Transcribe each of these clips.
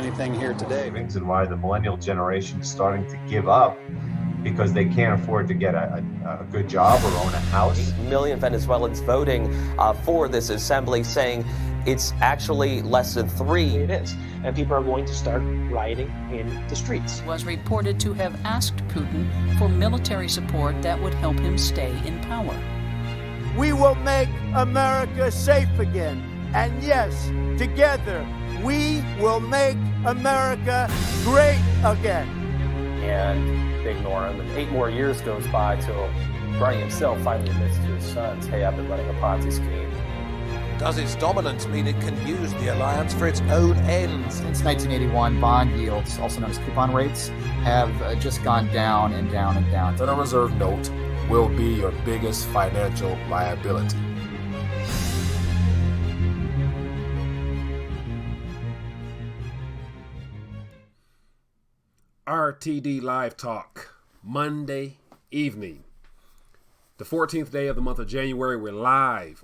anything here today. And why the millennial generation is starting to give up because they can't afford to get a good job or own a house. 8 million Venezuelans voting for this assembly, saying it's actually less than 3. It is. And people are going to start rioting in the streets. Was reported to have asked Putin for military support that would help him stay in power. We will make America safe again. And yes, together, we will make America great again. And they ignore him, and 8 more years goes by till Bernie himself finally admits to his sons, hey, I've been running a Ponzi scheme. Does its dominance mean it can use the alliance for its own ends? Since 1981, bond yields, also known as coupon rates, have just gone down and down and down. The Federal Reserve note will be your biggest financial liability. RTD Live Talk, Monday evening. The 14th day of the month of January, we're live.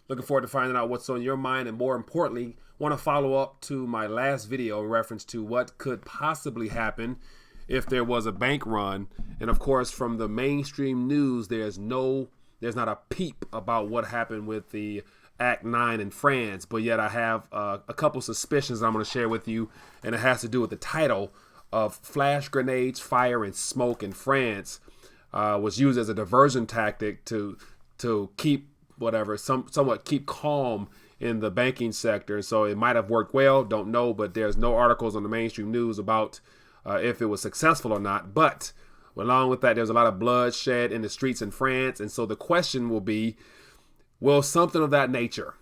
Looking forward to finding out what's on your mind, and more importantly, want to follow up to my last video in reference to what could possibly happen if there was a bank run. And of course, from the mainstream news, there's not a peep about what happened with the Act 9 in France, but yet I have a couple suspicions I'm going to share with you, and it has to do with the title of flash grenades, fire, and smoke in France was used as a diversion tactic to keep somewhat keep calm in the banking sector. So it might have worked well, don't know, but there's no articles on the mainstream news about if it was successful or not. But along with that, there's a lot of bloodshed in the streets in France. And so the question will be, will something of that nature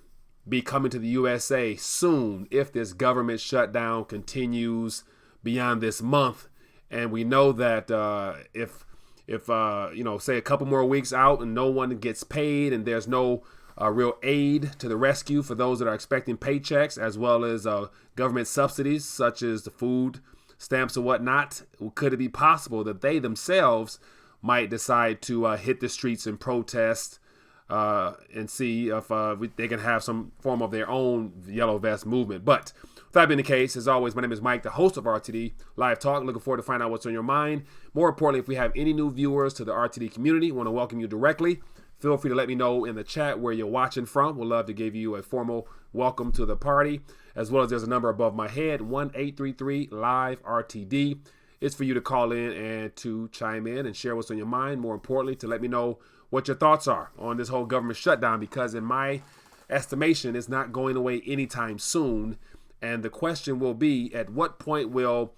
be coming to the USA soon if this government shutdown continues beyond this month? And we know that if say a couple more weeks out and no one gets paid and there's no real aid to the rescue for those that are expecting paychecks, as well as government subsidies such as the food stamps and whatnot, could it be possible that they themselves might decide to hit the streets and protest and see if they can have some form of their own yellow vest movement? But that being the case, as always, my name is Mike, the host of RTD Live Talk. Looking forward to find out what's on your mind. More importantly, if we have any new viewers to the RTD community, want to welcome you directly. Feel free to let me know in the chat where you're watching from. We'd love to give you a formal welcome to the party, as well as there's a number above my head, 1-833-LIVE-RTD. It's for you to call in and to chime in and share what's on your mind. More importantly, to let me know what your thoughts are on this whole government shutdown, because in my estimation, it's not going away anytime soon. And the question will be, at what point will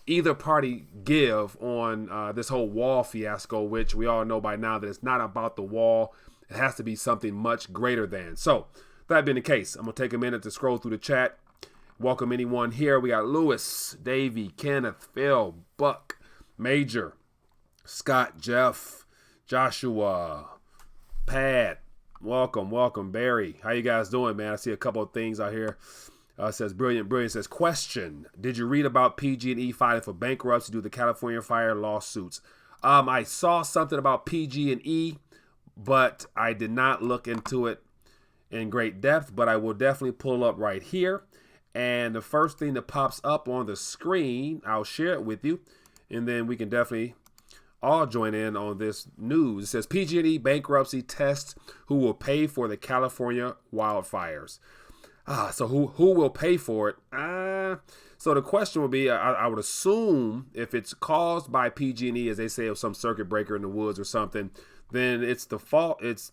either party give on this whole wall fiasco, which we all know by now that it's not about the wall. It has to be something much greater than. So that being the case, I'm going to take a minute to scroll through the chat. Welcome anyone here. We got Lewis, Davey, Kenneth, Phil, Buck, Major, Scott, Jeff, Joshua, Pat. Welcome, Barry. How you guys doing, man? I see a couple of things out here. Says Brilliant says, question, did you read about PG&E filing for bankruptcy due to the California fire lawsuits? I saw something about PG&E, but I did not look into it in great depth, but I will definitely pull up right here. And the first thing that pops up on the screen, I'll share it with you, and then we can definitely all join in on this news. It says PG&E bankruptcy tests who will pay for the California wildfires. So who will pay for it? So the question would be, I would assume if it's caused by PG&E, as they say, of some circuit breaker in the woods or something, then it's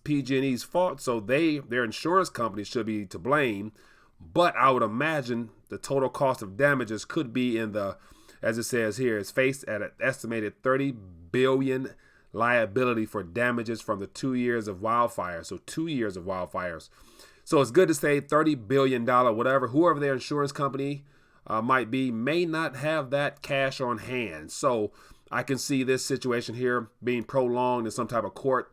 PG&E's fault. So their insurance company should be to blame. But I would imagine the total cost of damages could be in the, as it says here, is faced at an estimated $30 billion liability for damages from the 2 years of wildfires. So 2 years of wildfires. So it's good to say $30 billion, whatever, whoever their insurance company might be, may not have that cash on hand. So I can see this situation here being prolonged in some type of court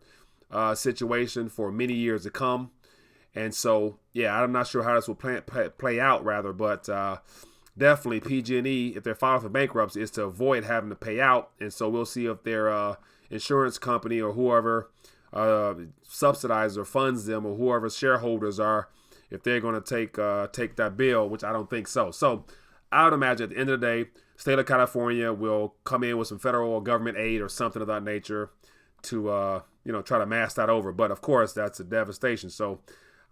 situation for many years to come. And so, yeah, I'm not sure how this will play out, but definitely PG&E, if they're filing for bankruptcy, is to avoid having to pay out. And so we'll see if their insurance company or whoever subsidizes or funds them, or whoever's shareholders are, if they're going to take that bill, which I don't think so. So I would imagine at the end of the day, state of California will come in with some federal government aid or something of that nature to, try to mask that over. But of course, that's a devastation. So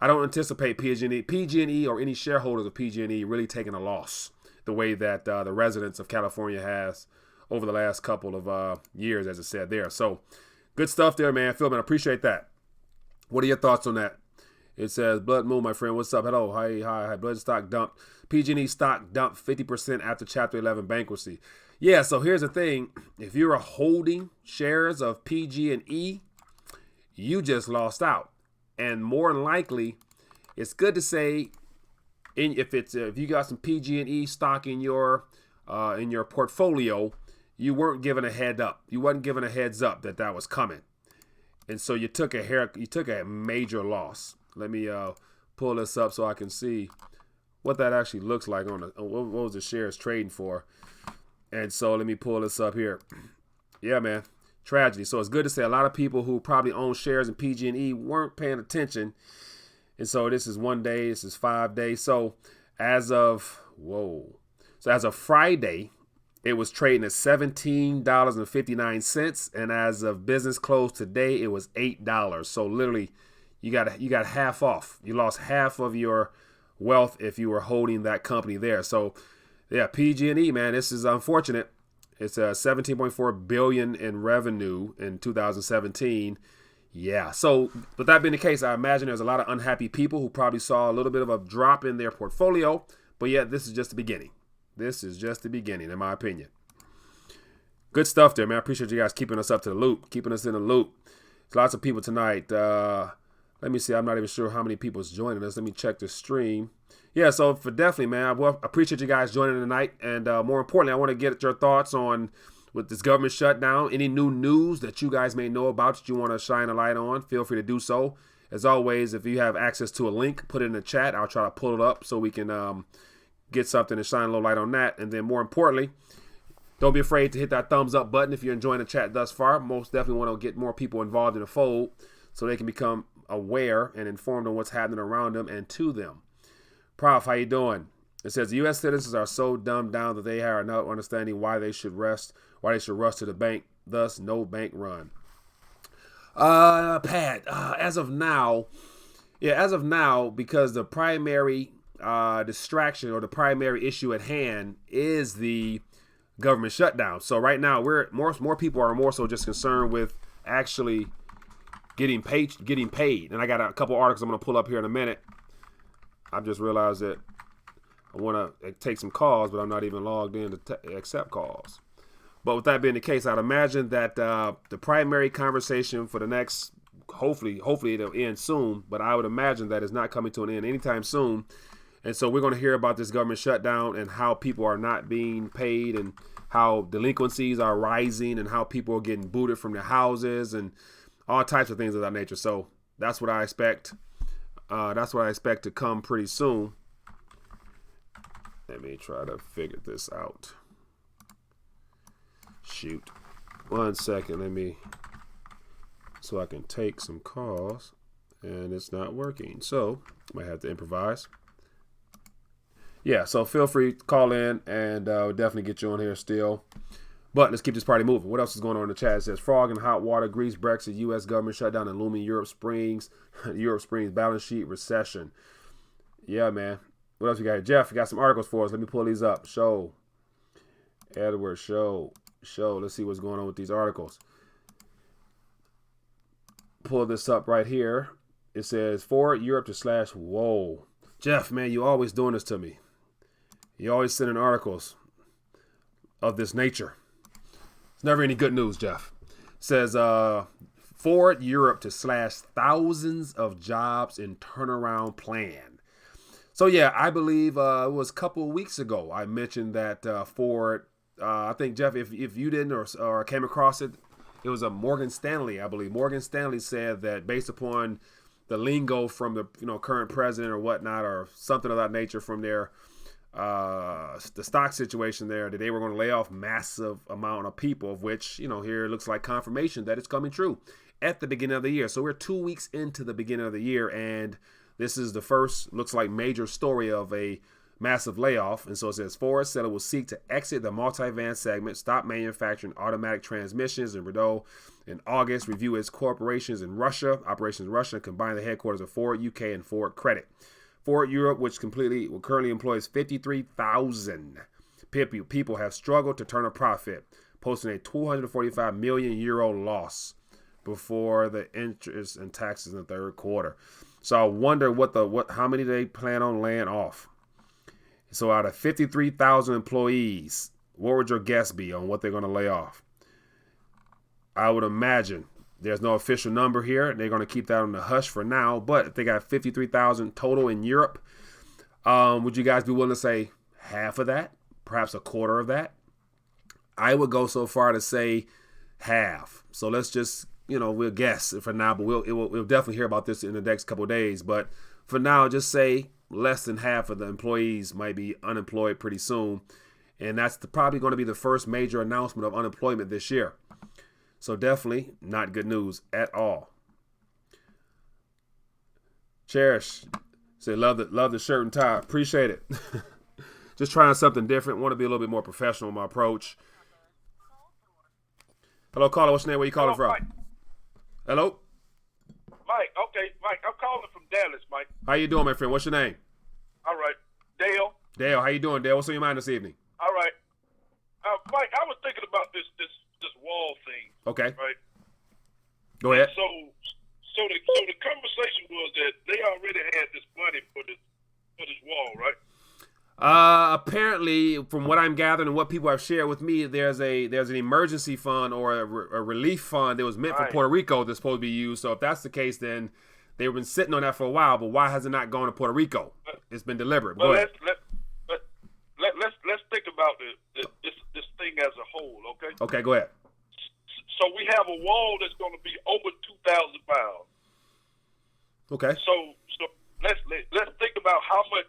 I don't anticipate PG&E or any shareholders of PG&E really taking a loss the way that the residents of California has over the last couple of years, as it said there. So good stuff there, man. Phil, man, I appreciate that. What are your thoughts on that? It says, Blood Moon, my friend, what's up? Hello, hi. Blood stock dumped. PG&E stock dumped 50% after Chapter 11 bankruptcy. Yeah, so here's the thing. If you're holding shares of PG&E, you just lost out. And more than likely, it's good to say, if you got some PG&E stock in your portfolio, you weren't given a head up. You wasn't given a heads up that was coming, and so you took a major loss. Let me pull this up so I can see what that actually looks like on what was the shares trading for. And so let me pull this up here. Yeah, man, tragedy. So it's good to say a lot of people who probably own shares in PG&E weren't paying attention. And so this is 1 day, this is 5 days. So as of Friday, it was trading at $17.59, and as of business close today, it was $8. So literally, you got half off. You lost half of your wealth if you were holding that company there. So yeah, PG&E, man, this is unfortunate. It's $17.4 billion in revenue in 2017. Yeah. So with that being the case, I imagine there's a lot of unhappy people who probably saw a little bit of a drop in their portfolio. But yeah, this is just the beginning. This is just the beginning, in my opinion. Good stuff there, man. I appreciate you guys keeping us up to the loop, keeping us in the loop. There's lots of people tonight. Let me see. I'm not even sure how many people's joining us. Let me check the stream. Yeah, so for definitely, man, I appreciate you guys joining tonight. And more importantly, I want to get your thoughts on with this government shutdown. Any new news that you guys may know about that you want to shine a light on, feel free to do so. As always, if you have access to a link, put it in the chat. I'll try to pull it up so we can get something and shine a little light on that. And then more importantly, don't be afraid to hit that thumbs up button if you're enjoying the chat thus far. Most definitely want to get more people involved in the fold so they can become aware and informed on what's happening around them and to them. Prof, how you doing? It says the U.S. citizens are so dumbed down that they are not understanding why they should rush to the bank. Thus, no bank run. Pat, as of now, because the primary distraction or the primary issue at hand is the government shutdown. So right now, more people are more so just concerned with actually getting paid. And I got a couple articles I'm going to pull up here in a minute. I've just realized that I want to take some calls, but I'm not even logged in to accept calls. But with that being the case, I'd imagine that the primary conversation for the next, hopefully it'll end soon, but I would imagine that it's not coming to an end anytime soon. And so we're going to hear about this government shutdown and how people are not being paid and how delinquencies are rising and how people are getting booted from their houses and all types of things of that nature. So that's what I expect. To come pretty soon. Let me try to figure this out. Shoot. 1 second. So I can take some calls, and it's not working. So I might have to improvise. Yeah, so feel free to call in, and we'll definitely get you on here still. But let's keep this party moving. What else is going on in the chat? It says frog in hot water, Greece, Brexit, U.S. government shutdown, and looming Europe Springs balance sheet recession. Yeah, man. What else we got here? Jeff, you got some articles for us. Let me pull these up. Show. Edward, show. Let's see what's going on with these articles. Pull this up right here. It says forward Europe to / whoa. Jeff, man, you always doing this to me. You always sending articles of this nature. It's never any good news, Jeff. It says forward Europe to / thousands of jobs in turnaround plan. So yeah, I believe it was a couple of weeks ago I mentioned that Ford. I think Jeff, if you didn't or came across it, it was a Morgan Stanley. I believe Morgan Stanley said that based upon the lingo from the current president or whatnot or something of that nature from their the stock situation there, that they were going to lay off massive amount of people, of which here it looks like confirmation that it's coming true at the beginning of the year. So we're 2 weeks into the beginning of the year, and this is the first, looks like, major story of a massive layoff. And so it says Ford said it will seek to exit the multi-van segment, stop manufacturing automatic transmissions in Bordeaux in August, review its operations in Russia, and combine the headquarters of Ford UK and Ford Credit. Ford Europe, which currently employs 53,000 people, have struggled to turn a profit, posting a 245 million euro loss before the interest and taxes in the third quarter. So I wonder how many they plan on laying off. So out of 53,000 employees, what would your guess be on what they're going to lay off? I would imagine there's no official number here. They're going to keep that on the hush for now. But if they got 53,000 total in Europe, would you guys be willing to say half of that? Perhaps a quarter of that? I would go so far to say half. So let's just, we'll guess for now, but we'll definitely hear about this in the next couple of days. But for now, just say less than half of the employees might be unemployed pretty soon. And that's probably going to be the first major announcement of unemployment this year. So definitely not good news at all. Cherish, say love the shirt and tie. Appreciate it. Just trying something different. Want to be a little bit more professional in my approach. Hello, caller. What's your name? Where you calling from? Mike. Hello? Mike. Okay, Mike. I'm calling from Dallas, Mike. How you doing, my friend? What's your name? All right. Dale. Dale, how you doing, Dale? What's on your mind this evening? All right. Mike, I was thinking about this wall thing. Okay. Right. Go ahead. So the conversation was that they already had this money for this wall, right? Apparently, from what I'm gathering and what people have shared with me, there's an emergency fund or a relief fund that was meant for Puerto Rico that's supposed to be used. So if that's the case, then they've been sitting on that for a while. But why has it not gone to Puerto Rico? It's been deliberate. Well, Go ahead. let's think about this thing as a whole, okay? Okay, go ahead. So we have a wall that's going to be over 2,000 miles. Okay. So let's think about how much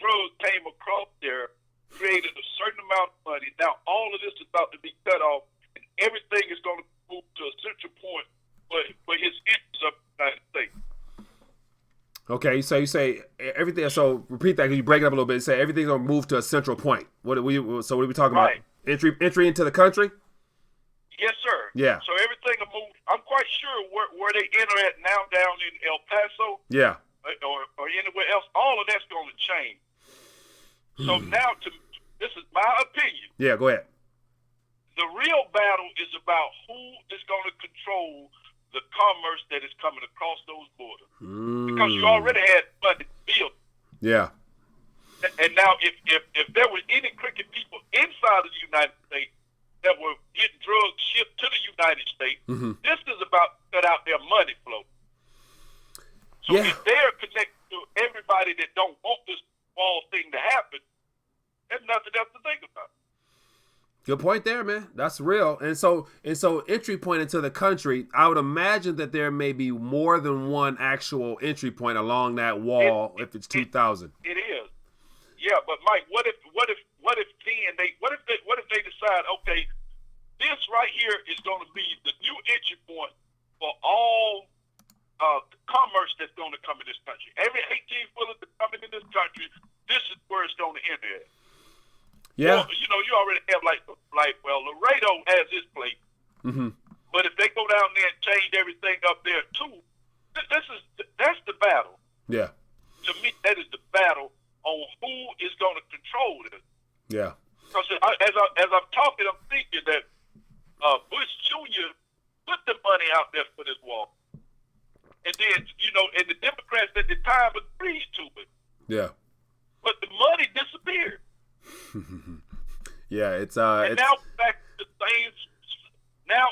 drugs came across there, created a certain amount of money. Now all of this is about to be cut off, and everything is going to move to a central point where his interests of the United States. Okay, so you say everything. So repeat that because you break it up a little bit. You say everything's gonna move to a central point. What are we talking about? Entry into the country? Yes, sir. Yeah. So everything will move. I'm quite sure where they enter at now down in El Paso. Yeah. Or anywhere else. All of that's going to change. So now, this is my opinion. Yeah, go ahead. The real battle is about who is going to control the commerce that is coming across those borders. Because you already had money built. Yeah. And now, if there were any crooked people inside of the United States that were getting drugs shipped to the United States, this is about to cut out their money flow. So if they're connected to everybody that don't want this wall thing to happen, there's nothing else to think about. Good point there, man. That's real. And so entry point into the country, I would imagine that there may be more than one actual entry point along that wall if it's 2,000. It is. Yeah, but Mike, what if they decide, okay, this right here is going to be the new entry point for all commerce that's going to come in this country. Every 18-wheeler that's coming in this country, this is where it's going to enter at. Yeah. Well, you already have Laredo has its plate. But if they go down there and change everything up there too, that's the battle. Yeah. To me, that is the battle on who is going to control this. Yeah. Because as I'm talking, I'm thinking that Bush Jr. put the money out there for this wall. And then, and the Democrats at the time agreed to it. Yeah. But the money disappeared. Yeah, it's and now back to the same. Now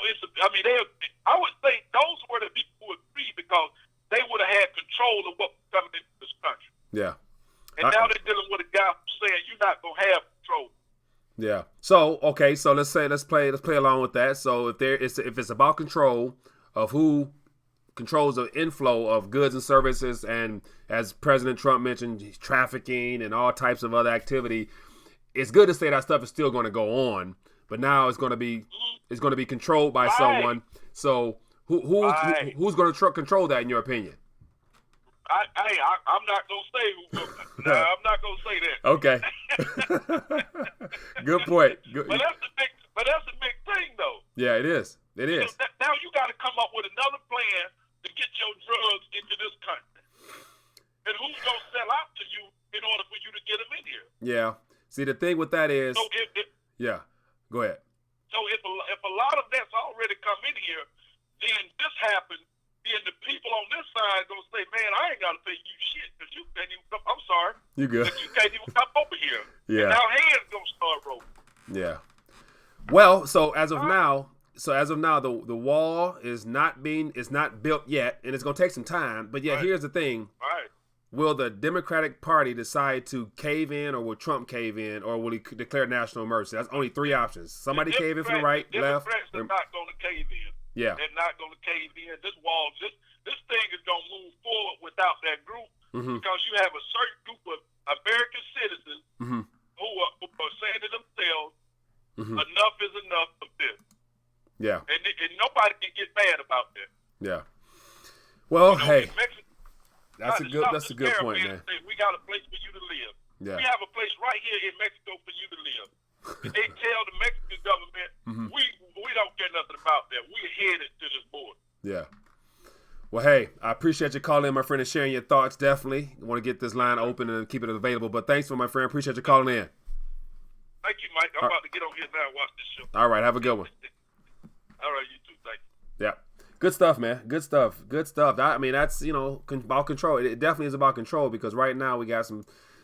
I would say those were the people who agreed because they would have had control of what was coming into this country. Yeah. And now they're dealing with a guy saying you're not gonna have control. Yeah. So okay, so let's play along with that. So if it's about control of who controls the inflow of goods and services, and as President Trump mentioned, trafficking and all types of other activity, it's good to say that stuff is still going to go on, but now it's going to be controlled by someone. So who's going to control that in your opinion? I'm not gonna say who. I'm not gonna say that. Okay. Good point. Good. But that's the big thing, though. Yeah, it is. It is. So now you got to come up with another plan to get your drugs into this country. And who's gonna sell out to you in order for you to get them in here? Yeah. See, the thing with that is. So yeah. Go ahead. So if a lot of that's already come in here, then this happens. Then the people on this side gonna say, "Man, I ain't gotta pay you shit because you can't even come." I'm sorry, you good? You can't even come over here. Yeah. And now hands gonna start rolling. Yeah. Well, so as of now, the wall is not built yet, and it's gonna take some time. But yeah, here's the thing: will the Democratic Party decide to cave in, or will Trump cave in, or will he declare national emergency? That's only three options. Somebody cave in from the right, left. Democrats are not gonna cave in. Yeah. They're not going to cave in. This wall, this thing is going to move forward without that group because you have a certain group of American citizens who are saying to themselves, enough is enough of this. Yeah. And nobody can get mad about that. Yeah. Well, hey, that's a good point, man. We got a place for you to live. Yeah. We have a place right here in Mexico for you to live. They tell the Mexican government, we don't care nothing about that. We're headed to this border. Yeah. Well, hey, I appreciate you calling in, my friend, and sharing your thoughts. Definitely want to get this line open and keep it available. But thanks for my friend. Appreciate you calling in. Thank you, Mike. I'm about to get on here now and watch this show. All right. Have a good one. All right. You too. Thank you. Yeah. Good stuff, man. Good stuff. Good stuff. I mean, that's, about control. It definitely is about control because right now we got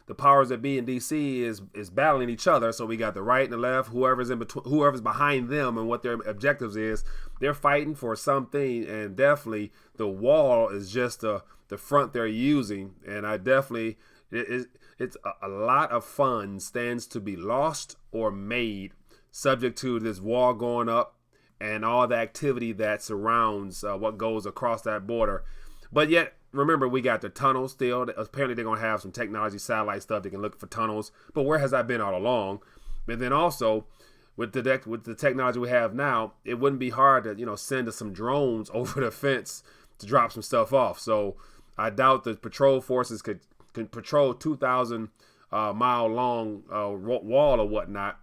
the powers that be in D.C. is battling each other. So we got the right and the left, whoever's in between, whoever's behind them, and what their objectives is. They're fighting for something, and definitely the wall is just the front they're using. And I definitely, it's a lot of funds stands to be lost or made, subject to this wall going up and all the activity that surrounds what goes across that border. But yet, remember, we got the tunnels still. Apparently, they're going to have some technology, satellite stuff. They can look for tunnels. But where has that been all along? And then also, with the technology we have now, it wouldn't be hard to send us some drones over the fence to drop some stuff off. So I doubt the patrol forces could patrol 2,000 mile long wall or whatnot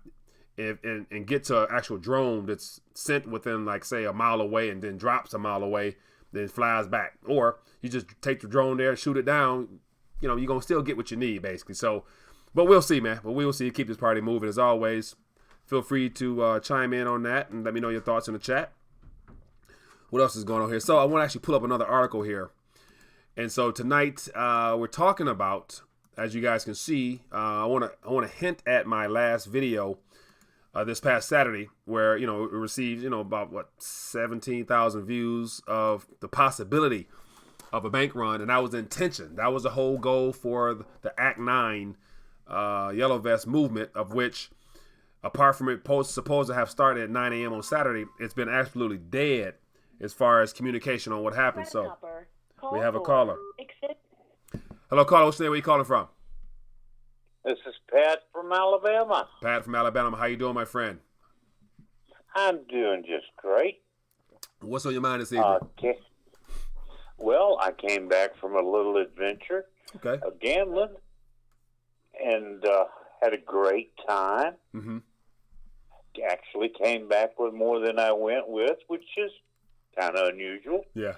and get to an actual drone that's sent within, like, say, a mile away and then drops a mile away, then flies back. Or you just take the drone there, shoot it down, you're going to still get what you need, basically. So, but we'll see, man. But we will see. Keep this party moving. As always, feel free to chime in on that and let me know your thoughts in the chat. What else is going on here? So I want to actually pull up another article here. And so tonight we're talking about, as you guys can see, I want to hint at my last video this past Saturday, where it received about 17,000 views of the possibility of a bank run, and that was the intention. That was the whole goal for the Act 9 Yellow Vest movement, of which, apart from it supposed to have started at 9 a.m. on Saturday, it's been absolutely dead as far as communication on what happened. So we have a caller. Hello, caller. What's your name? Where you calling from? This is Pat from Alabama. Pat from Alabama. How you doing, my friend? I'm doing just great. What's on your mind this evening? Well, I came back from a little adventure of gambling and had a great time. Mm-hmm. Actually came back with more than I went with, which is kind of unusual. Yeah.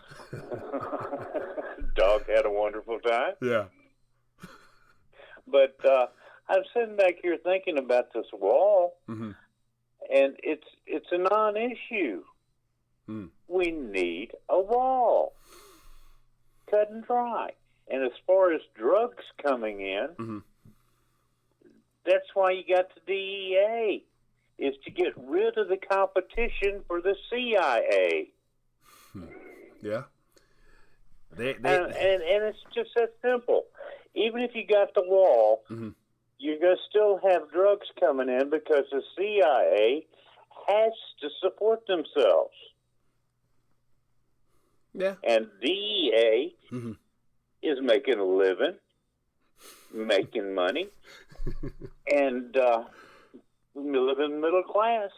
Dog had a wonderful time. Yeah. But I'm sitting back here thinking about this wall, and it's a non-issue. We need a wall, cut and dry. And as far as drugs coming in, that's why you got the DEA, is to get rid of the competition for the CIA. Yeah. And it's just that simple. Even if you got the wall, you're going to still have drugs coming in because the CIA has to support themselves. Yeah. And DEA is making a living, making money, and living middle class.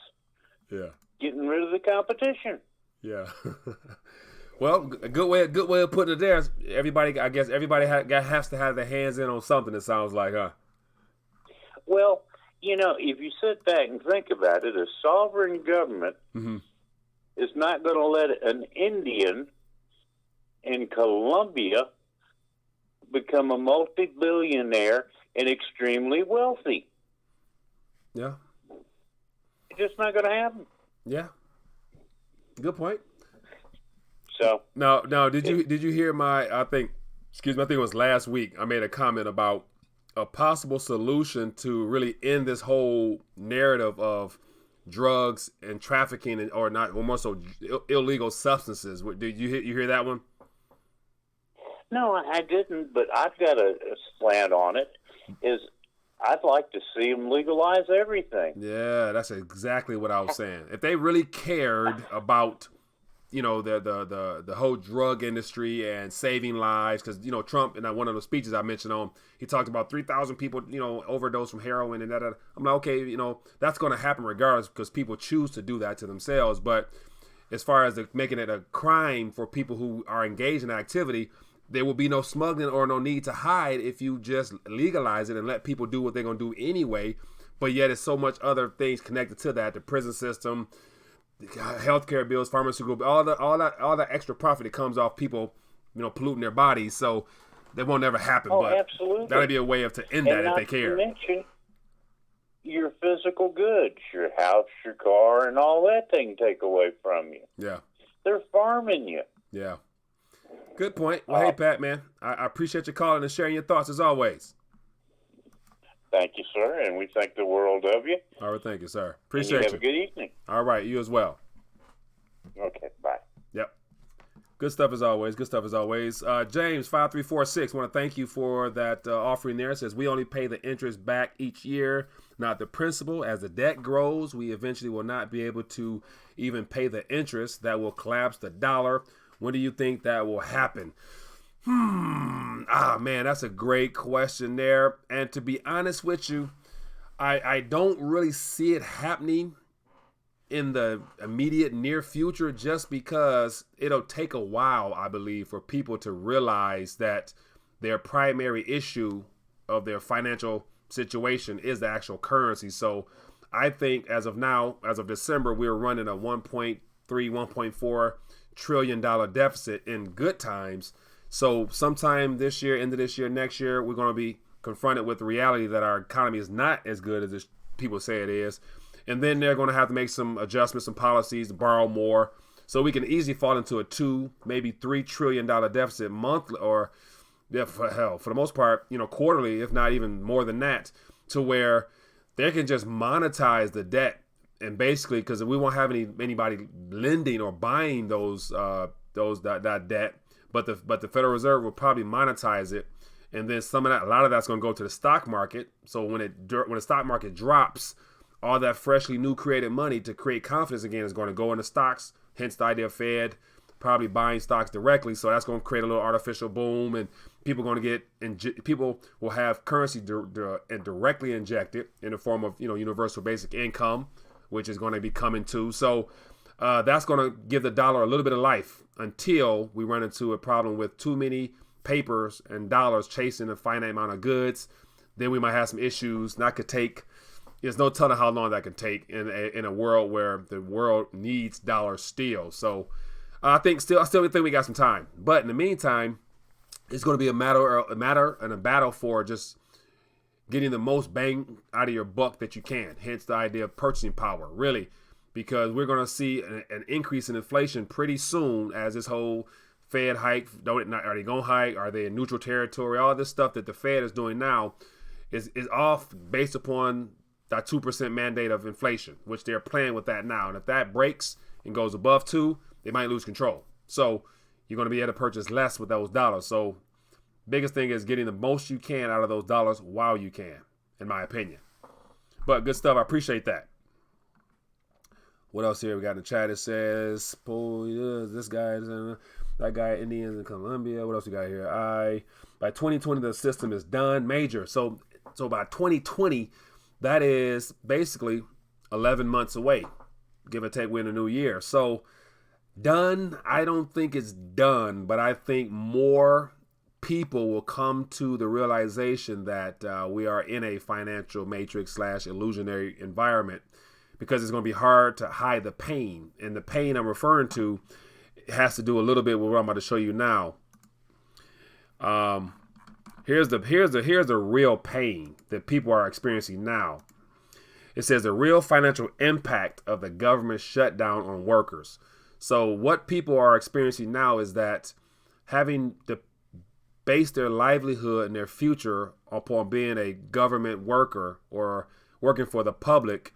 Yeah. Getting rid of the competition. Yeah. Well, a good way of putting it there. Everybody, I guess, has to have their hands in on something. It sounds like, huh? Well, if you sit back and think about it, a sovereign government is not going to let an Indian in Colombia become a multi-billionaire and extremely wealthy. Yeah. It's just not going to happen. Yeah. Good point. So now, did you hear I think it was last week, I made a comment about a possible solution to really end this whole narrative of drugs and trafficking or more so illegal substances. Did you hear that one? No, I didn't, but I've got a slant on it. I'd like to see them legalize everything. Yeah, that's exactly what I was saying. If they really cared about, the whole drug industry and saving lives, because Trump in one of the speeches I mentioned on, he talked about 3,000 people overdose from heroin and that. I'm like, okay, that's going to happen regardless because people choose to do that to themselves. But as far as making it a crime for people who are engaged in activity, there will be no smuggling or no need to hide if you just legalize it and let people do what they're going to do anyway. But yet it's so much other things connected to that, the prison system, healthcare bills, pharmaceutical, all that extra profit that comes off people, polluting their bodies. So that won't ever happen. Oh, but absolutely. That'll be a way to end that if they care. Not to mention your physical goods, your house, your car, and all that they can take away from you. Yeah. They're farming you. Yeah. Good point. Well, hey, Pat, man, I appreciate you calling and sharing your thoughts as always. Thank you, sir, and we think the world of you. All right, thank you, sir. Appreciate you. Have a good evening. All right, you as well. Okay, bye. Yep. Good stuff as always. James 5346, want to thank you for that offering there. It says we only pay the interest back each year, not the principal. As the debt grows, we eventually will not be able to even pay the interest. That will collapse the dollar. When do you think that will happen? Man, that's a great question there. And to be honest with you, I don't really see it happening in the immediate near future, just because it'll take a while, I believe, for people to realize that their primary issue of their financial situation is the actual currency. So I think as of now, as of December, we're running a 1.3, 1.4 trillion dollar deficit in good times. So sometime this year, end of this year, next year, we're going to be confronted with the reality that our economy is not as good as people say it is. And then they're going to have to make some adjustments, some policies to borrow more. So we can easily fall into a $2, maybe $3 trillion deficit monthly, or for the most part, quarterly, if not even more than that, to where they can just monetize the debt. And basically, because we won't have anybody lending or buying that debt, but the Federal Reserve will probably monetize it, and then a lot of that's going to go to the stock market. So when the stock market drops, all that freshly new created money to create confidence again is going to go into stocks. Hence the idea of Fed probably buying stocks directly. So that's going to create a little artificial boom, and people are going to people will have currency directly injected in the form of universal basic income, which is going to be coming too. So that's going to give the dollar a little bit of life until we run into a problem with too many papers and dollars chasing a finite amount of goods. Then we might have some issues. There's no telling how long that can take in a world where the world needs dollars still. So I still think we got some time. But in the meantime, it's going to be a battle for just getting the most bang out of your buck that you can. Hence the idea of purchasing power, really, because we're going to see an increase in inflation pretty soon as this whole Fed hike. Are they going to hike? Are they in neutral territory? All this stuff that the Fed is doing now is off based upon that 2% mandate of inflation, which they're playing with that now. And if that breaks and goes above 2, they might lose control. So you're going to be able to purchase less with those dollars. So biggest thing is getting the most you can out of those dollars while you can, in my opinion. But good stuff. I appreciate that. What else here we got in the chat? It says, this guy, that guy, Indians in Colombia. What else we got here? By 2020, the system is done. Major. So by 2020, that is basically 11 months away, give or take. We're in a new year. So Done? I don't think it's done, but I think more people will come to the realization that we are in a financial matrix / illusionary environment, because it's going to be hard to hide the pain. And the pain I'm referring to has to do a little bit with what I'm about to show you now. Here's the real pain that people are experiencing now. It says the real financial impact of the government shutdown on workers. So what people are experiencing now is that having to base their livelihood and their future upon being a government worker or working for the public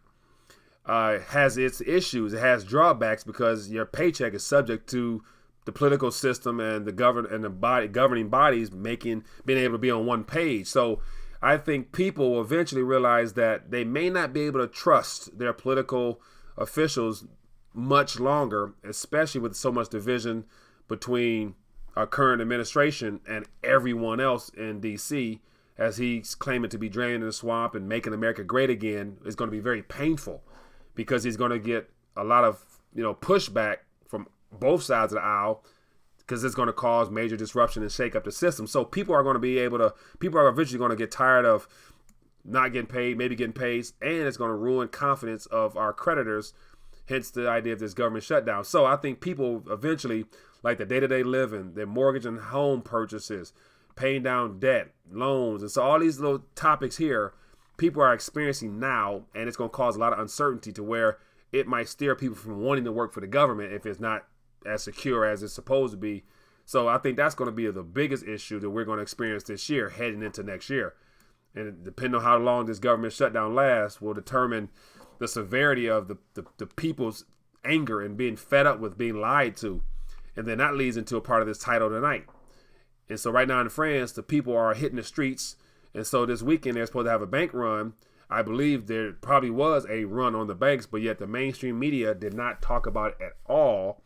has its issues. It has drawbacks because your paycheck is subject to the political system and the governing bodies being able to be on one page. So I think people will eventually realize that they may not be able to trust their political officials much longer, especially with so much division between our current administration and everyone else in D.C., as he's claiming to be draining the swamp and making America great again. Is going to be very painful, because he's going to get a lot of pushback from both sides of the aisle, because it's going to cause major disruption and shake up the system. So people are eventually going to get tired of not getting paid, maybe getting paid, and it's going to ruin confidence of our creditors, hence the idea of this government shutdown. So I think people eventually, like the day-to-day living, their mortgage and home purchases, paying down debt, loans, and so all these little topics here, people are experiencing now, and it's going to cause a lot of uncertainty to where it might steer people from wanting to work for the government if it's not as secure as it's supposed to be. So I think that's going to be the biggest issue that we're going to experience this year heading into next year. And depending on how long this government shutdown lasts will determine the severity of the people's anger and being fed up with being lied to. And then that leads into a part of this title tonight. And so right now in France, the people are hitting the streets. And so this weekend, they're supposed to have a bank run. I believe there probably was a run on the banks, but yet the mainstream media did not talk about it at all.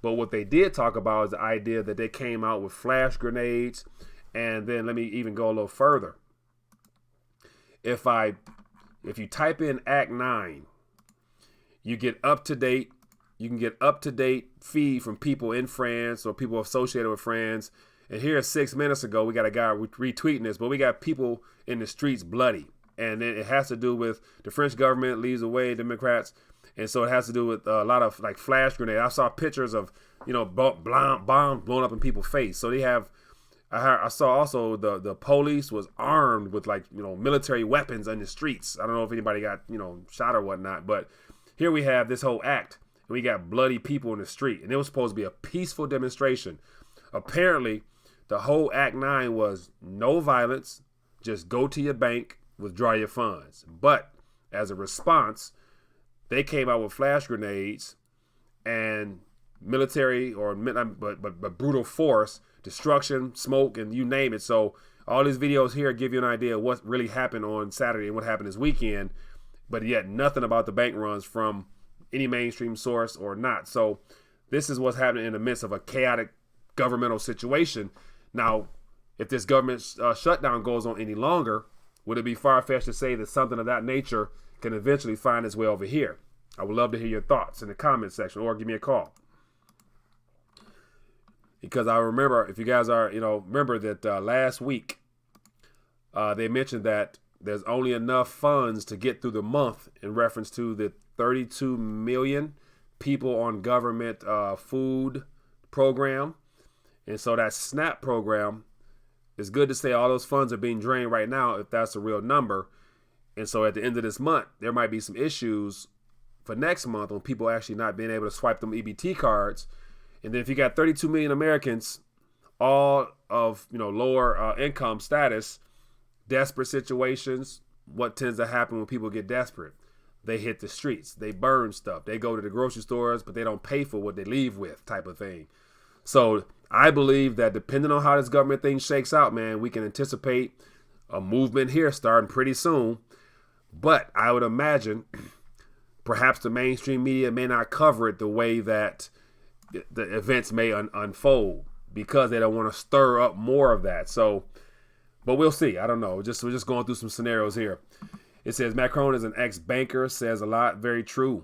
But what they did talk about is the idea that they came out with flash grenades. And then let me even go a little further. If you type in Act 9, you get up to date. You can get up to date feed from people in France or people associated with France. And here 6 minutes ago, we got a guy retweeting this, but we got people in the streets bloody. And then it has to do with the French government leaves away Democrats. And so it has to do with a lot of like flash grenades. I saw pictures of, bombs blown up in people's face. So they have, I saw also the police was armed with military weapons on the streets. I don't know if anybody got, shot or whatnot. But here we have this whole act. And we got bloody people in the street. And it was supposed to be a peaceful demonstration. Apparently, the whole Act 9 was no violence. Just go to your bank, withdraw your funds. But as a response, they came out with flash grenades and military but brutal force, destruction, smoke, and you name it. So all these videos here give you an idea of what really happened on Saturday and what happened this weekend, but yet nothing about the bank runs from any mainstream source or not. So this is what's happening in the midst of a chaotic governmental situation. Now, if this government shutdown goes on any longer, would it be far-fetched to say that something of that nature can eventually find its way over here? I would love to hear your thoughts in the comment section or give me a call. Because I remember, if you guys are, remember that last week they mentioned that there's only enough funds to get through the month in reference to the 32 million people on government food program. And so that SNAP program, it's good to say all those funds are being drained right now if that's a real number. And so at the end of this month, there might be some issues for next month on people actually not being able to swipe them EBT cards. And then if you got 32 million Americans, all of lower income status, desperate situations, what tends to happen when people get desperate? They hit the streets. They burn stuff. They go to the grocery stores, but they don't pay for what they leave with, type of thing. So I believe that depending on how this government thing shakes out, man, we can anticipate a movement here starting pretty soon. But I would imagine perhaps the mainstream media may not cover it the way that the events may unfold, because they don't want to stir up more of that. So, but we'll see. I don't know. We're just going through some scenarios here. It says Macron is an ex-banker, says a lot. Very true.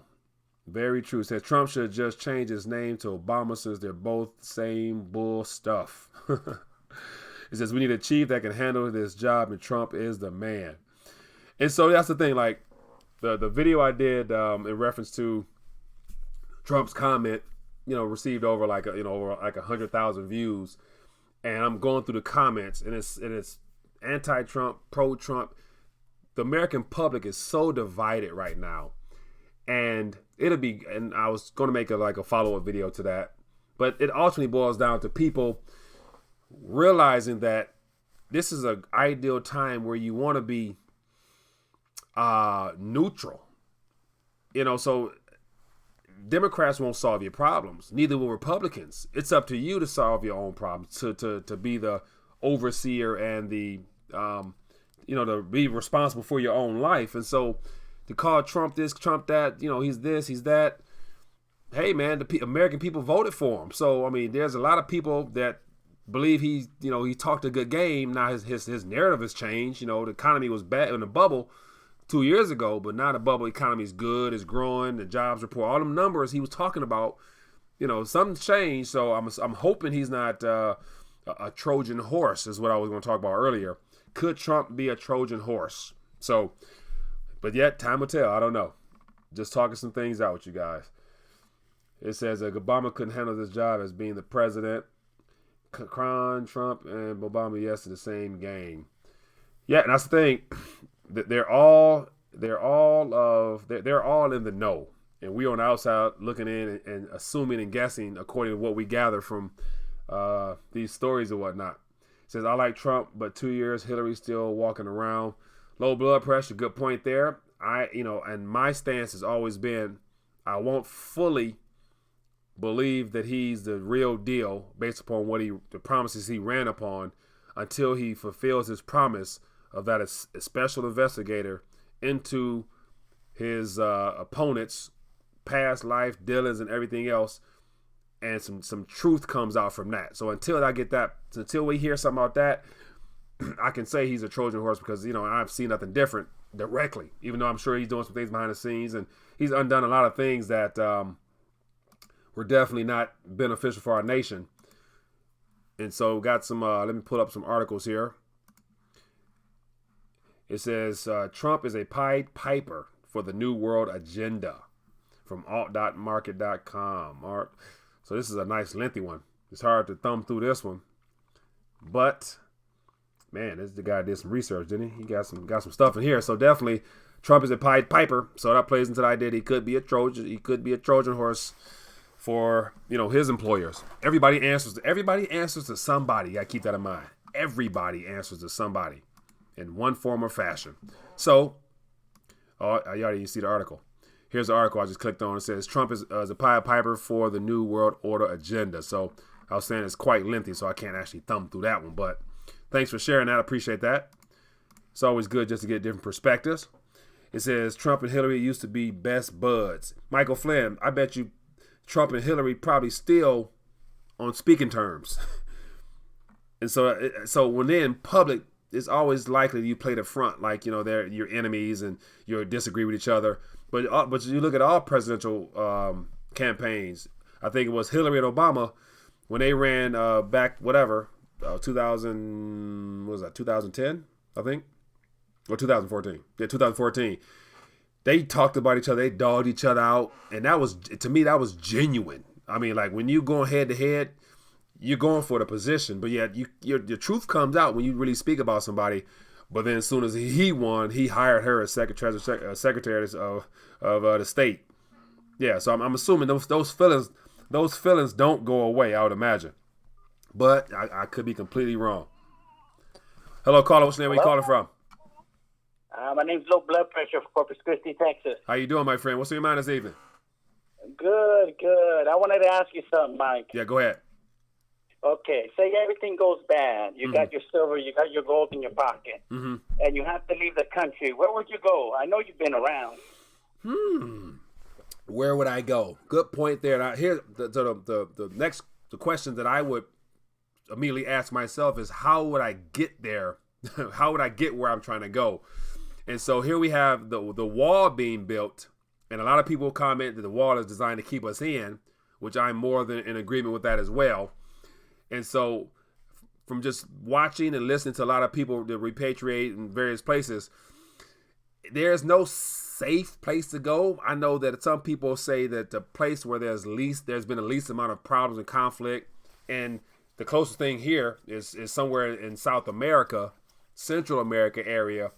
Very true. It says Trump should just change his name to Obama since they're both same bull stuff. It says we need a chief that can handle this job, and Trump is the man. And so that's the thing. Like the video I did in reference to Trump's comment, received over over 100,000 views, and I'm going through the comments, and it's anti-Trump, pro-Trump. The American public is so divided right now, and I was going to make a follow-up video to that, but it ultimately boils down to people realizing that this is an ideal time where you want to be neutral. So Democrats won't solve your problems. Neither will Republicans. It's up to you to solve your own problems, to be the overseer and the to be responsible for your own life. And so to call Trump this, Trump that, he's this, he's that. Hey man, the American people voted for him. So I mean, there's a lot of people that believe he talked a good game. Now his narrative has changed. The economy was bad in the bubble 2 years ago, but now the bubble economy is good, it's growing, the jobs report, all them numbers he was talking about, something's changed. So I'm hoping he's not a Trojan horse, is what I was going to talk about earlier. Could Trump be a Trojan horse? So, but yet time will tell. I don't know. Just talking some things out with you guys. It says Obama couldn't handle this job as being the president. Trump and Obama, yes, in the same game. Yeah, and that's the thing. They're all in the know, and we on the outside looking in and assuming and guessing according to what we gather from these stories and whatnot. It says I like Trump, but 2 years Hillary's still walking around, low blood pressure. Good point there. And my stance has always been I won't fully believe that he's the real deal based upon the promises he ran upon until he fulfills his promise of that a special investigator into his opponent's past life dealings and everything else, and some truth comes out from that. So until we hear something about that, I can say he's a Trojan horse because I've seen nothing different directly, even though I'm sure he's doing some things behind the scenes and he's undone a lot of things that were definitely not beneficial for our nation. And so got some let me pull up some articles here. It says Trump is a Pied Piper for the New World Agenda from alt.market.com. So this is a nice lengthy one. It's hard to thumb through this one, but man, the guy did some research, didn't he? He got some stuff in here. So definitely, Trump is a Pied Piper. So that plays into the idea that he could be a Trojan. He could be a Trojan horse for his employers. Everybody answers to somebody. You gotta keep that in mind. Everybody answers to somebody in one form or fashion. So, you already see the article. Here's the article I just clicked on. It says Trump is a Pied Piper for the New World Order Agenda. So I was saying it's quite lengthy, so I can't actually thumb through that one. But thanks for sharing that. I appreciate that. It's always good just to get different perspectives. It says Trump and Hillary used to be best buds. Michael Flynn, I bet you Trump and Hillary probably still on speaking terms. And so when they're in public, it's always likely you play the front, like they're your enemies and you disagree with each other. But you look at all presidential campaigns. I think it was Hillary and Obama when they ran back 2010, I think, or 2014. Yeah, 2014. They talked about each other. They dogged each other out, and to me that was genuine. I mean, like when you going head to head, you're going for the position, but yet your truth comes out when you really speak about somebody. But then as soon as he won, he hired her as secretary of the state. Yeah, so I'm assuming those feelings don't go away, I would imagine. But I could be completely wrong. Hello, caller. What's your name? Where you calling from? My name's Low Blood Pressure from Corpus Christi, Texas. How you doing, my friend? What's on your mind this evening? Good. I wanted to ask you something, Mike. Yeah, go ahead. Okay, say everything goes bad. You got your silver, you got your gold in your pocket, and you have to leave the country. Where would you go? I know you've been around. Where would I go? Good point there. Now, here, the next question that I would immediately ask myself is, how would I get there? How would I get where I'm trying to go? And so here we have the wall being built And a lot of people comment that the wall is designed to keep us in, which I'm more than in agreement with that as well. And so from just watching and listening to a lot of people that repatriate in various places, there's no safe place to go. I know that some people say that the place where there's been the least amount of problems and conflict, and the closest thing here is somewhere in South America, Central America area,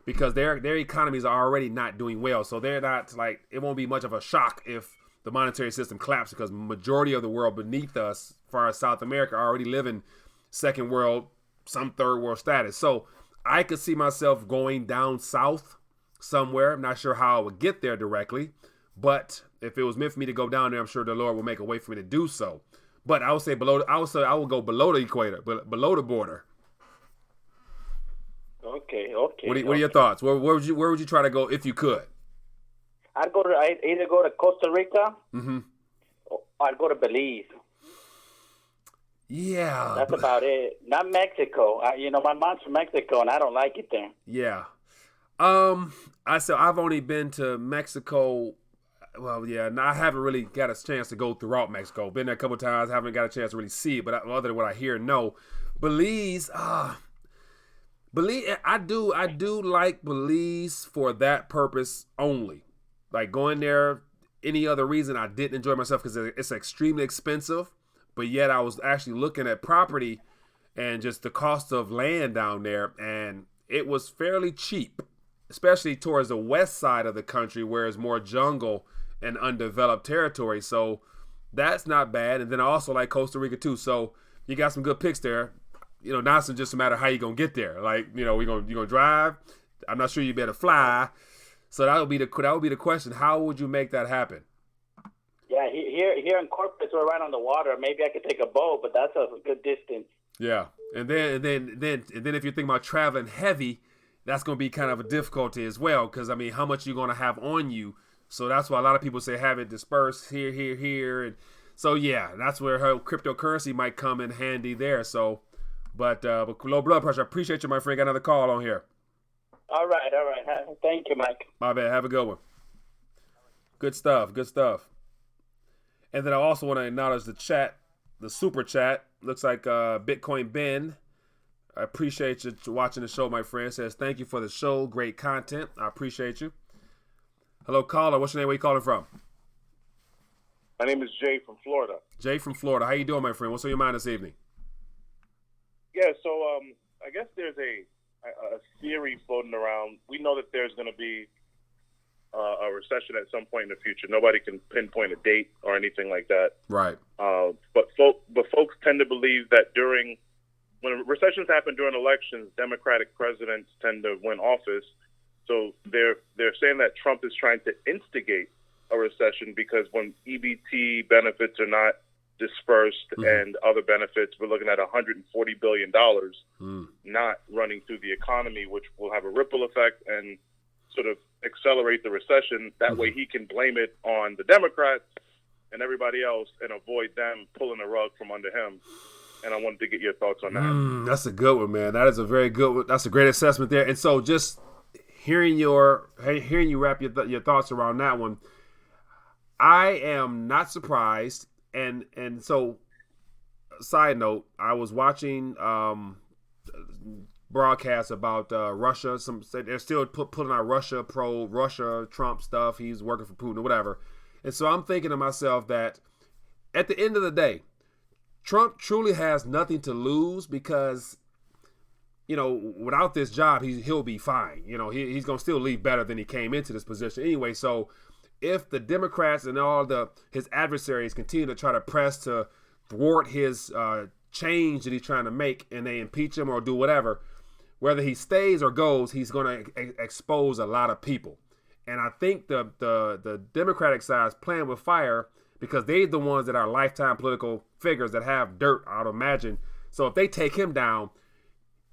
because their economies are already not doing well. So they're not like, it won't be much of a shock if the monetary system collapses, because majority of the world beneath us, as far as South America, are already living second world, some third world status. So I could see myself going down south somewhere. I'm not sure how I would get there directly, but if it was meant for me to go down there, I'm sure the Lord will make a way for me to do so. But I would say I would go below the equator, below the border. Okay. What are your thoughts? Where would you try to go if you could? I'd either go to Costa Rica, or I'd go to Belize. Yeah, that's about it. Not Mexico. My mom's from Mexico, and I don't like it there. Yeah. I've only been to Mexico. Well, yeah, and I haven't really got a chance to go throughout Mexico. Been there a couple of times, haven't got a chance to really see it, but other than what I hear, no. Belize, I do like Belize for that purpose only. Like going there, any other reason I didn't enjoy myself because it's extremely expensive. But yet I was actually looking at property and just the cost of land down there, and it was fairly cheap, especially towards the west side of the country where it's more jungle and undeveloped territory. So that's not bad. And then I also like Costa Rica too. So you got some good picks there. Now it's just a matter of how you're going to get there. Like, you're going to drive. I'm not sure you better fly. So that would be the question. How would you make that happen? Yeah, here in Corpus, we're right on the water. Maybe I could take a boat, but that's a good distance. Yeah, and then if you're thinking about traveling heavy, that's going to be kind of a difficulty as well, because how much you're going to have on you. So that's why a lot of people say have it dispersed here, and so yeah, that's where her cryptocurrency might come in handy there. So, but low blood pressure. I appreciate you, my friend. Got another call on here. All right. Thank you, Mike. My bad. Have a good one. Good stuff. And then I also want to acknowledge the super chat. Looks like Bitcoin Ben. I appreciate you watching the show, my friend. Says, thank you for the show. Great content. I appreciate you. Hello, caller. What's your name? Where you calling from? My name is Jay from Florida. Jay from Florida. How you doing, my friend? What's on your mind this evening? Yeah, so I guess there's a theory floating around. We know that there's going to be a recession at some point in the future. Nobody can pinpoint a date or anything like that. Right. But folks tend to believe that when recessions happen during elections, Democratic presidents tend to win office. So they're saying that Trump is trying to instigate a recession because when EBT benefits are not dispersed and other benefits, we're looking at $140 billion not running through the economy, which will have a ripple effect and sort of accelerate the recession. That way he can blame it on the Democrats and everybody else and avoid them pulling the rug from under him. And I wanted to get your thoughts on that. That's a good one, man. That is a very good one. That's a great assessment there. And so just hearing you wrap your thoughts around that one, I am not surprised. And so, side note, I was watching broadcasts about Russia. They're still pulling out Russia, pro-Russia, Trump stuff. He's working for Putin or whatever. And so I'm thinking to myself that at the end of the day, Trump truly has nothing to lose because, without this job, he'll be fine. He's going to still leave better than he came into this position anyway. So if the Democrats and all his adversaries continue to try to press to thwart his change that he's trying to make and they impeach him or do whatever, whether he stays or goes, he's going to expose a lot of people. And I think the Democratic side is playing with fire because they're the ones that are lifetime political figures that have dirt, I'd imagine. So if they take him down,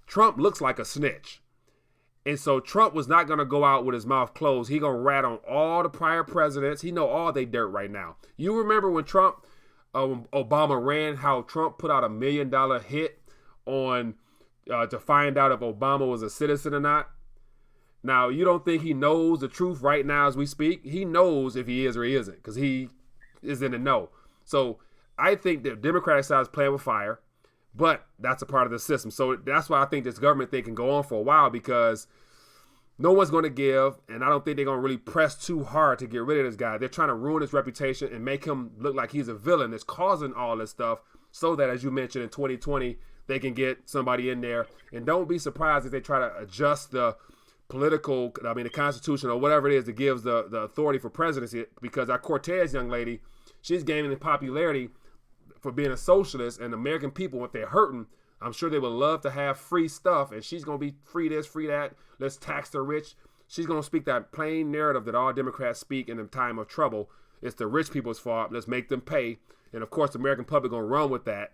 Trump looks like a snitch. And so Trump was not going to go out with his mouth closed. He going to rat on all the prior presidents. He know all they dirt right now. You remember when Obama ran, how Trump put out $1 million hit on to find out if Obama was a citizen or not? Now, you don't think he knows the truth right now as we speak? He knows if he is or he isn't, because he is in the know. So I think the Democratic side is playing with fire, but that's a part of the system. So that's why I think this government thing can go on for a while, because no one's going to give, and I don't think they're going to really press too hard to get rid of this guy. They're trying to ruin his reputation and make him look like he's a villain that's causing all this stuff, so that, as you mentioned, in 2020, they can get somebody in there. And don't be surprised if they try to adjust the the Constitution or whatever it is that gives the authority for presidency, because that Cortez young lady, she's gaining in popularity for being a socialist, and American people, if they're hurting, I'm sure they would love to have free stuff, and she's going to be free this, free that. Let's tax the rich. She's going to speak that plain narrative that all Democrats speak in a time of trouble. It's the rich people's fault. Let's make them pay. And of course, the American public going to run with that.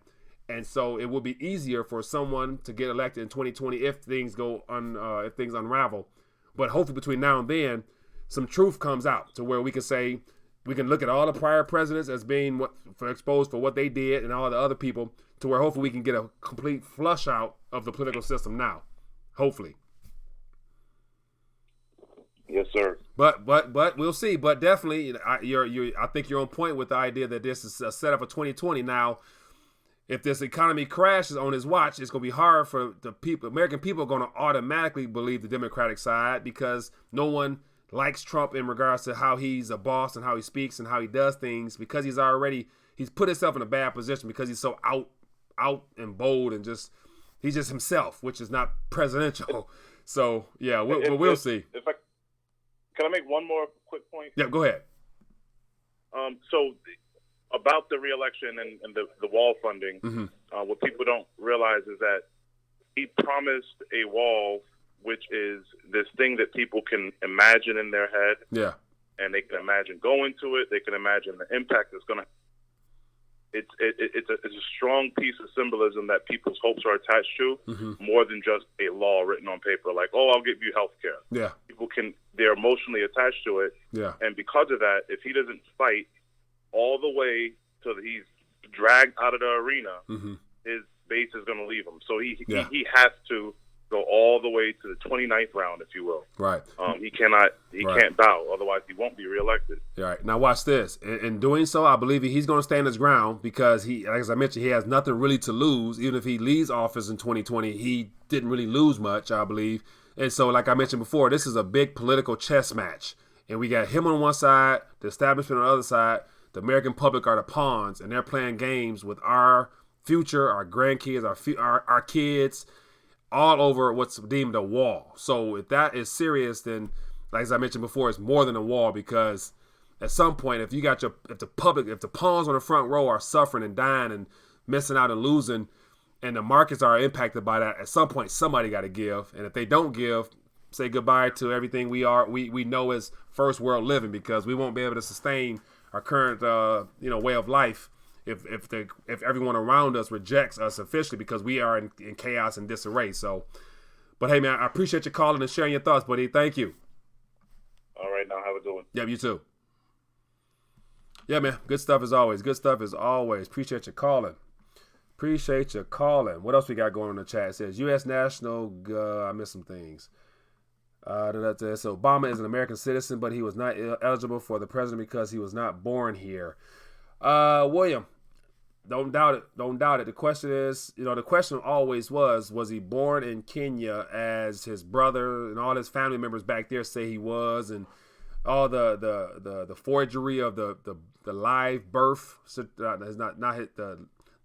And so it will be easier for someone to get elected in 2020 if things unravel. But hopefully between now and then, some truth comes out to where we can say, we can look at all the prior presidents as being exposed for what they did, and all the other people, to where hopefully we can get a complete flush out of the political system now. Hopefully. Yes, sir. But we'll see. But definitely, I think you're on point with the idea that this is a setup for 2020. Now, if this economy crashes on his watch, it's going to be hard for the people. American people are going to automatically believe the Democratic side, because no one likes Trump in regards to how he's a boss and how he speaks and how he does things, because he's put himself in a bad position because he's so out and bold, and he's just himself, which is not presidential. So yeah, we'll see. Can I make one more quick point? Yeah, go ahead. So about the reelection and the wall funding, what people don't realize is that he promised a wall, which is this thing that people can imagine in their head. Yeah. And they can imagine going to it. They can imagine the impact it's going to. It's a strong piece of symbolism that people's hopes are attached to, more than just a law written on paper. Like, oh, I'll give you health care. Yeah. They're emotionally attached to it. Yeah. And because of that, if he doesn't fight all the way till he's dragged out of the arena, his base is going to leave him. So he has to go all the way to the 29th round, if you will. Right. He can't bow, otherwise he won't be reelected. All right. Now watch this. In doing so, I believe he's going to stand his ground, because as I mentioned, he has nothing really to lose. Even if he leaves office in 2020, he didn't really lose much, I believe. And so, like I mentioned before, this is a big political chess match. And we got him on one side, the establishment on the other side. The American public are the pawns, and they're playing games with our future, our grandkids, our kids, all over what's deemed a wall. So if that is serious, then, like as I mentioned before, it's more than a wall, because at some point, if the pawns on the front row are suffering and dying and missing out and losing, and the markets are impacted by that, at some point somebody got to give. And if they don't give, say goodbye to everything we know as first world living, because we won't be able to sustain our current way of life if everyone around us rejects us officially, because we are in chaos and disarray. So, but hey man, I appreciate you calling and sharing your thoughts, buddy. Thank you. All right, now have a good one. Yeah, you too. Yeah, man. Good stuff as always. Appreciate you calling. What else we got going on in the chat? It says U.S. national. I missed some things. So Obama is an American citizen, but he was not eligible for the president because he was not born here. William, don't doubt it. The question is, the question always was he born in Kenya, as his brother and all his family members back there say he was, and all the forgery of the live birth has not hit the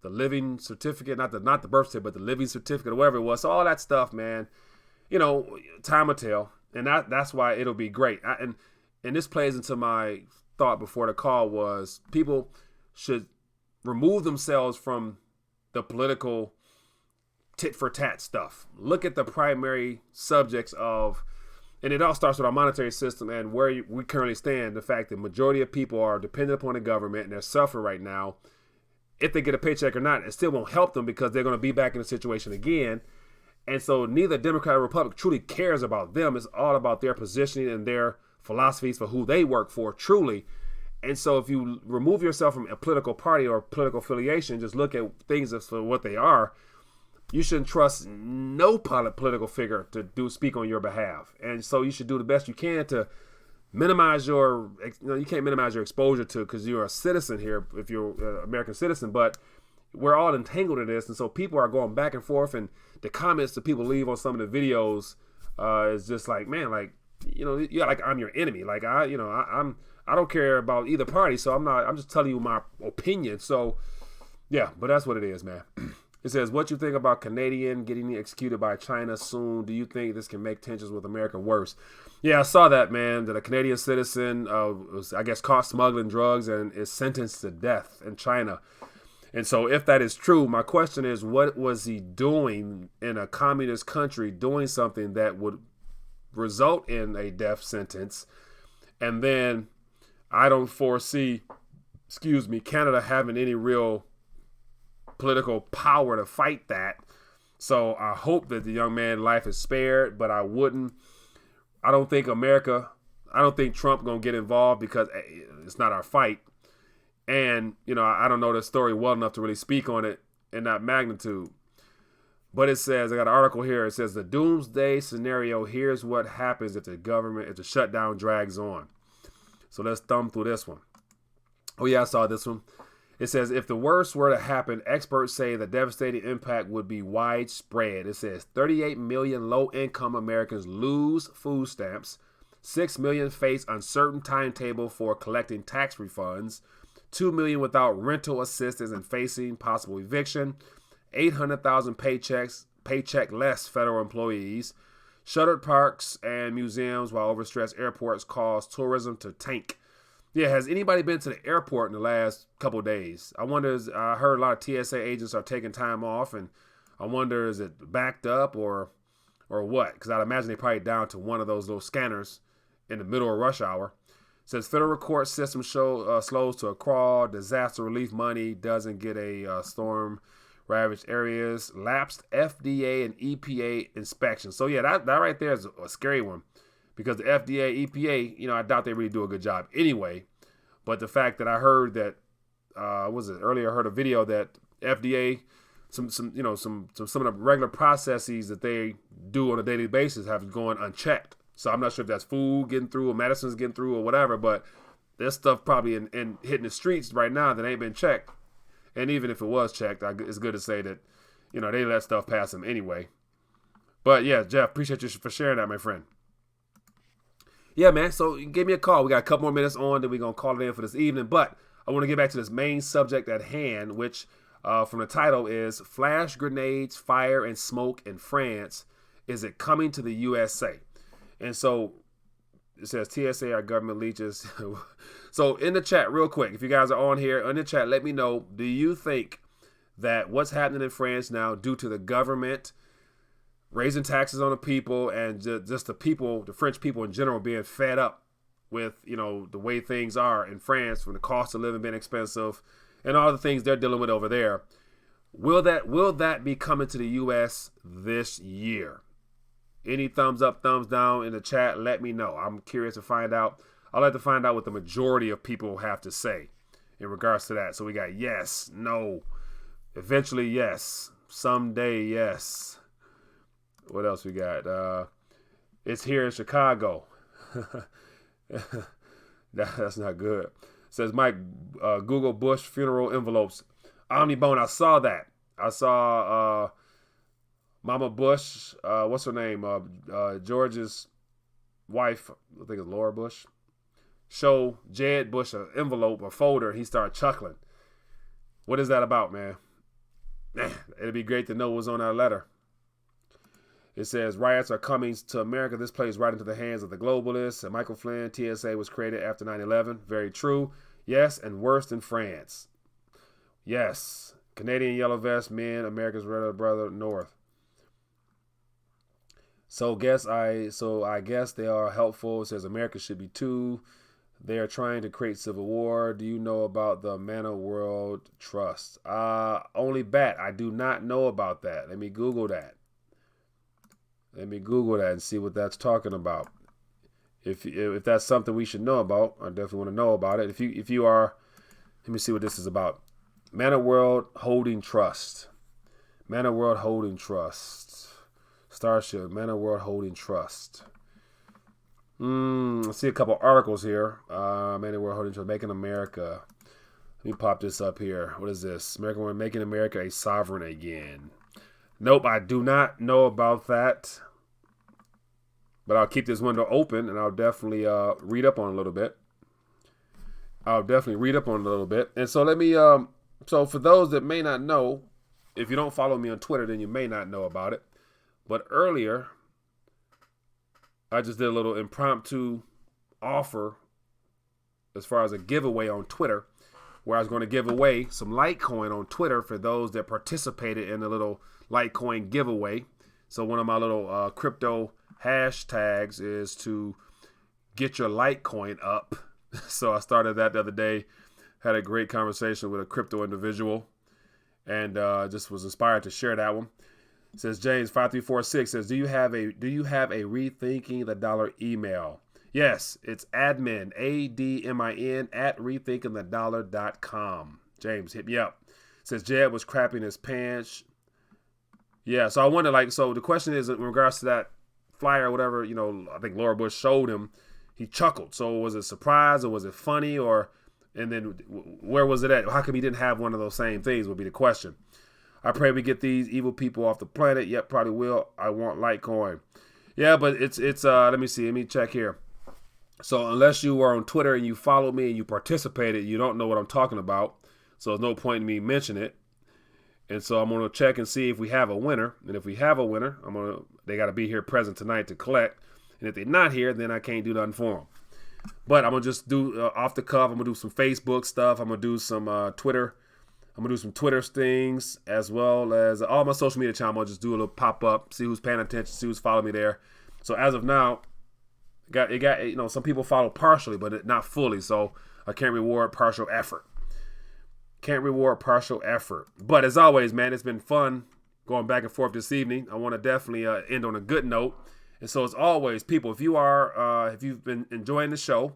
living certificate, not the birth certificate, but the living certificate or whatever it was. So all that stuff, man. Time will tell, and that's why it'll be great. And this plays into my thought before the call was people should remove themselves from the political tit for tat stuff. Look at the primary subjects of, and it all starts with our monetary system and where we currently stand. The fact that majority of people are dependent upon the government and they're suffering right now. If they get a paycheck or not, it still won't help them, because they're going to be back in the situation again. And so neither Democrat or Republican truly cares about them. It's all about their positioning and their philosophies for who they work for, truly. And so if you remove yourself from a political party or political affiliation, just look at things as for what they are, you shouldn't trust no political figure to speak on your behalf. And so you should do the best you can to minimize your, you can't minimize your exposure to, because you're a citizen here, if you're an American citizen, but we're all entangled in this. And so people are going back and forth, and the comments that people leave on some of the videos is just like, man, like, yeah, like I'm your enemy. Like I don't care about either party. So I'm just telling you my opinion. So yeah, but that's what it is, man. It says, what you think about Canadian getting executed by China soon? Do you think this can make tensions with America worse? Yeah, I saw that, man, that a Canadian citizen was, I guess, caught smuggling drugs and is sentenced to death in China. And so if that is true, my question is, what was he doing in a communist country, doing something that would result in a death sentence? And then I don't foresee, Canada having any real political power to fight that. So I hope that the young man's life is spared, but I don't think Trump gonna get involved, because it's not our fight. And I don't know the story well enough to really speak on it in that magnitude. But it says, I got an article here, it says the doomsday scenario, here's what happens if the shutdown drags on. So let's thumb through this one. Oh yeah, I saw this one. It says, if the worst were to happen, experts say the devastating impact would be widespread. It says 38 million low-income Americans lose food stamps, 6 million face uncertain timetable for collecting tax refunds, 2 million without rental assistance and facing possible eviction, 800,000 paycheck less federal employees, shuttered parks and museums, while overstressed airports cause tourism to tank. Yeah, has anybody been to the airport in the last couple of days? I heard a lot of TSA agents are taking time off, and I wonder, is it backed up or what? Because I'd imagine they probably down to one of those little scanners in the middle of rush hour. It says federal court system slows to a crawl. Disaster relief money doesn't get a storm ravaged areas. Lapsed FDA and EPA inspection. So yeah, that right there is a scary one. Because the FDA, EPA, I doubt they really do a good job anyway. But the fact that I heard that, earlier I heard a video that FDA, some of the regular processes that they do on a daily basis have gone unchecked. So I'm not sure if that's food getting through or medicines getting through or whatever, but there's stuff probably in hitting the streets right now that ain't been checked. And even if it was checked, it's good to say that, they let stuff pass them anyway. But yeah, Jeff, appreciate you for sharing that, my friend. Yeah, man, so give me a call. We got a couple more minutes on, then we're going to call it in for this evening. But I want to get back to this main subject at hand, which from the title is Flash Grenades, Fire, and Smoke in France. Is it coming to the USA? And so it says TSA, our government leeches. So in the chat, real quick, if you guys are on here, in the chat, let me know, do you think that what's happening in France now due to the government raising taxes on the people and just the French people in general being fed up with, the way things are in France, from the cost of living being expensive and all the things they're dealing with over there. Will that be coming to the U.S. this year? Any thumbs up, thumbs down in the chat, let me know. I'm curious to find out. I'd like to find out what the majority of people have to say in regards to that. So we got yes, no, eventually yes, someday yes. What else we got? It's here in Chicago. That's not good. It says Mike, Google Bush funeral envelopes. Omnibone, I saw that. I saw Mama Bush, what's her name? George's wife, I think it's Laura Bush, show Jed Bush an envelope, a folder, and he started chuckling. What is that about, man? It'd be great to know what's on that letter. It says, riots are coming to America. This plays right into the hands of the globalists. And Michael Flynn, TSA was created after 9/11. Very true. Yes, and worse than France. Yes. Canadian yellow vest men, America's red brother north. So I guess they are helpful. It says America should be too. They are trying to create civil war. Do you know about the Mana World Trust? Only bat. I do not know about that. Let me Google that. And see what that's talking about. If that's something we should know about, I definitely want to know about it. If you are, let me see what this is about. Mana World Holding Trust. Manor World Holding Trust. Starship, Manor World Holding Trust. I see a couple articles here. Manor World Holding Trust, Making America. Let me pop this up here. What is this? Making America a sovereign again. Nope, I do not know about that. But I'll keep this window open, and I'll definitely read up on it a little bit. And so let me, so for those that may not know, if you don't follow me on Twitter, then you may not know about it. But earlier, I just did a little impromptu offer as far as a giveaway on Twitter, where I was going to give away some Litecoin on Twitter for those that participated in the little Litecoin giveaway. So one of my little crypto hashtags is to get your Litecoin up. So I started that the other day, had a great conversation with a crypto individual, and just was inspired to share that one. It says James 5346 says, do you have a Rethinking the Dollar email? Yes, it's admin, ADMIN at rethinkingthedollar.com. James, hit me up. It says Jed was crapping his pants. Yeah, so I wonder, so the question is in regards to that flyer or whatever, I think Laura Bush showed him, he chuckled. So was it a surprise or was it funny, and then where was it at? How come he didn't have one of those same things would be the question. I pray we get these evil people off the planet. Yep, probably will. I want Litecoin. Yeah, but it's let me see. Let me check here. So unless you were on Twitter and you followed me and you participated, you don't know what I'm talking about. So there's no point in me mentioning it. And so I'm going to check and see if we have a winner. And if we have a winner, they got to be here present tonight to collect. And if they're not here, then I can't do nothing for them. But I'm going to just do off the cuff. I'm going to do some Facebook stuff. I'm going to do some Twitter. I'm going to do some Twitter things as well as all my social media channel. I'm going to just do a little pop-up, see who's paying attention, see who's following me there. So as of now, it got some people follow partially, but not fully. So I can't reward partial effort. But as always, man, it's been fun going back and forth this evening. I want to definitely end on a good note. And so as always, people, if you've been enjoying the show,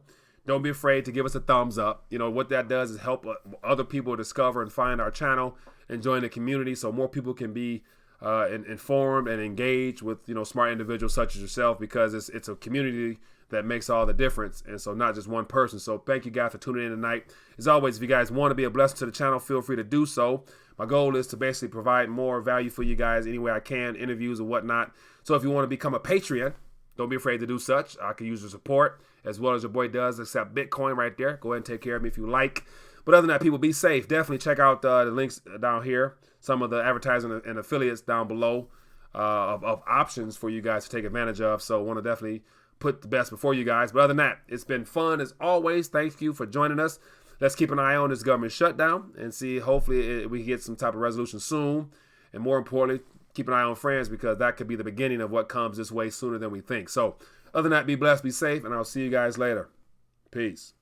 don't be afraid to give us a thumbs up. What that does is help other people discover and find our channel and join the community so more people can be informed and engaged with, smart individuals such as yourself, because it's a community that makes all the difference. And so not just one person. So thank you guys for tuning in tonight. As always, if you guys want to be a blessing to the channel, feel free to do so. My goal is to basically provide more value for you guys any way I can, interviews and whatnot. So if you want to become a Patreon, don't be afraid to do such. I can use your support as well as your boy does, except Bitcoin right there. Go ahead and take care of me if you like. But other than that, people, be safe. Definitely check out the links down here. Some of the advertising and affiliates down below of options for you guys to take advantage of. So I want to definitely put the best before you guys. But other than that, it's been fun as always. Thank you for joining us. Let's keep an eye on this government shutdown and see, hopefully we can get some type of resolution soon. And more importantly, keep an eye on friends, because that could be the beginning of what comes this way sooner than we think. So other than that, be blessed, be safe, and I'll see you guys later. Peace.